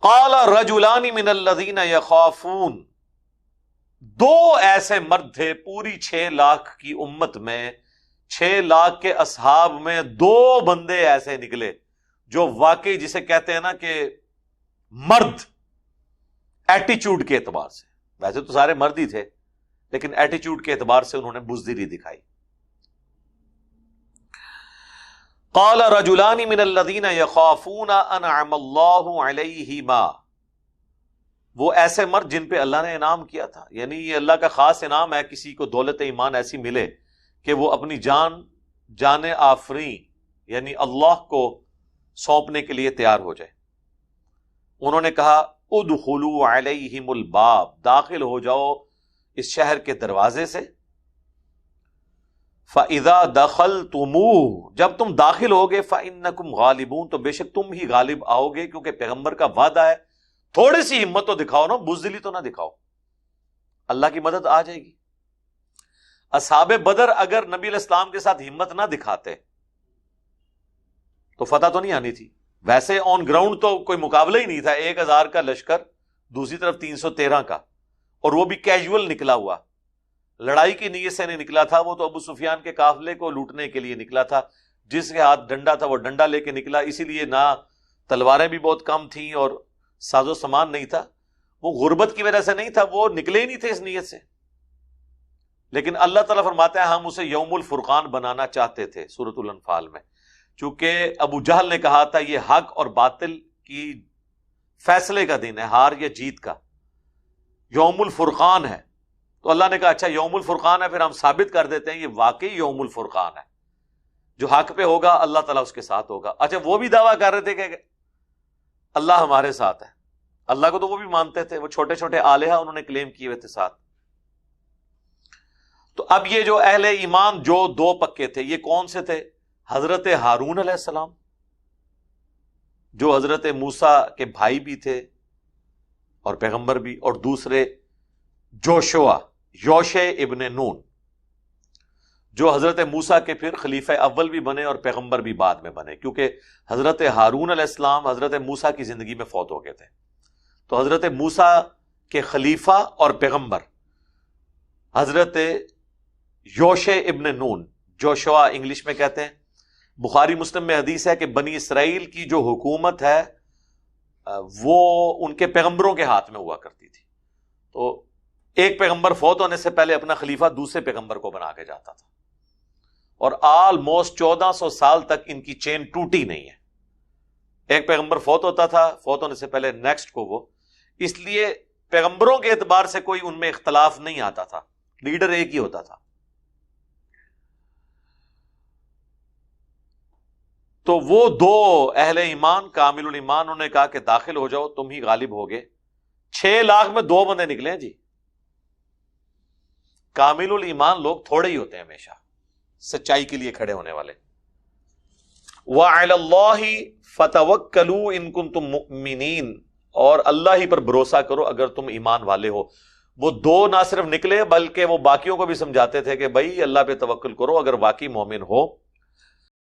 قال رجلان من الذین یخافون، دو ایسے مرد تھے پوری 6 لاکھ کی امت میں، 6 لاکھ کے اصحاب میں 2 بندے ایسے نکلے جو واقعی جسے کہتے ہیں نا کہ مرد ایٹیچیوڈ کے اعتبار سے، ویسے تو سارے مرد ہی تھے لیکن ایٹیچیوڈ کے اعتبار سے انہوں نے بزدلی دکھائی. قال رجلان من الذین یخافون انعم اللہ علیہما، وہ ایسے مرد جن پہ اللہ نے انعام کیا تھا، یعنی یہ اللہ کا خاص انعام ہے کسی کو دولت ایمان ایسی ملے کہ وہ اپنی جان آفریں یعنی اللہ کو سونپنے کے لیے تیار ہو جائے. انہوں نے کہا ادخلوا علیہم الباب، داخل ہو جاؤ اس شہر کے دروازے سے. فَإِذَا دَخَلْتُمُوهُ، جب تم داخل ہوگے فَإِنَّكُمْ غَالِبُونَ، تو بے شک تم ہی غالب آؤ گے، کیونکہ پیغمبر کا وعدہ ہے. تھوڑی سی ہمت تو دکھاؤ نا، بزدلی تو نہ دکھاؤ، اللہ کی مدد آ جائے گی. اصحاب بدر اگر نبی علیہ السلام کے ساتھ ہمت نہ دکھاتے تو فتح تو نہیں آنی تھی. ویسے آن گراؤنڈ تو کوئی مقابلہ ہی نہیں تھا، 1000 کا لشکر دوسری طرف 313 کا، اور وہ بھی کیجول نکلا ہوا، لڑائی کی نیت سے نہیں نکلا تھا. وہ تو ابو سفیان کے قافلے کو لوٹنے کے لیے نکلا تھا، جس کے ہاتھ ڈنڈا تھا وہ ڈنڈا لے کے نکلا، اسی لیے نہ تلواریں بھی بہت کم تھیں اور ساز و سامان نہیں تھا. وہ غربت کی وجہ سے نہیں تھا، وہ نکلے ہی نہیں تھے اس نیت سے. لیکن اللہ تعالیٰ فرماتا ہے ہم اسے یوم الفرقان بنانا چاہتے تھے سورۃ الانفال میں، چونکہ ابو جہل نے کہا تھا یہ حق اور باطل کی فیصلے کا دن ہے، ہار یا جیت کا، یوم الفرقان ہے. تو اللہ نے کہا اچھا یوم الفرقان ہے، پھر ہم ثابت کر دیتے ہیں یہ واقعی یوم الفرقان ہے، جو حق پہ ہوگا اللہ تعالیٰ اس کے ساتھ ہوگا. اچھا وہ بھی دعویٰ کر رہے تھے کہ اللہ ہمارے ساتھ ہے، اللہ کو تو وہ بھی مانتے تھے، وہ چھوٹے چھوٹے آلہہ انہوں نے کلیم کیے ہوئے تھے ساتھ. تو اب یہ جو اہل ایمان جو 2 پکے تھے، یہ کون سے تھے؟ حضرت ہارون علیہ السلام جو حضرت موسیٰ کے بھائی بھی تھے اور پیغمبر بھی، اور دوسرے یوشع ابن نون جو حضرت موسیٰ کے پھر خلیفہ اول بھی بنے اور پیغمبر بھی بعد میں بنے، کیونکہ حضرت ہارون علیہ السلام حضرت موسیٰ کی زندگی میں فوت ہو گئے تھے. تو حضرت موسیٰ کے خلیفہ اور پیغمبر حضرت یوشع ابن نون، جوشوا انگلش میں کہتے ہیں. بخاری مسلم میں حدیث ہے کہ بنی اسرائیل کی جو حکومت ہے وہ ان کے پیغمبروں کے ہاتھ میں ہوا کرتی تھی. تو ایک پیغمبر فوت ہونے سے پہلے اپنا خلیفہ دوسرے پیغمبر کو بنا کے جاتا تھا، اور آلموسٹ 1400 سال تک ان کی چین ٹوٹی نہیں ہے. ایک پیغمبر فوت ہوتا تھا، فوت ہونے سے پہلے نیکسٹ کو وہ، اس لیے پیغمبروں کے اعتبار سے کوئی ان میں اختلاف نہیں آتا تھا، لیڈر ایک ہی ہوتا تھا. تو وہ 2 اہل ایمان کامل الایمان، انہوں نے کہا کہ داخل ہو جاؤ تم ہی غالب ہوگے. 6 لاکھ میں 2 بندے نکلے ہیں جی. کامل الایمان لوگ تھوڑے ہی ہوتے ہیں ہمیشہ، سچائی کے لیے کھڑے ہونے والے. وَعَلَى اللَّهِ فَتَوَكَّلُوا إِن كُنتُم مُؤْمِنِينَ، اور اللہ ہی پر بھروسہ کرو اگر تم ایمان والے ہو. وہ 2 نہ صرف نکلے بلکہ وہ باقیوں کو بھی سمجھاتے تھے کہ بھائی اللہ پہ توکل کرو اگر واقعی مومن ہو.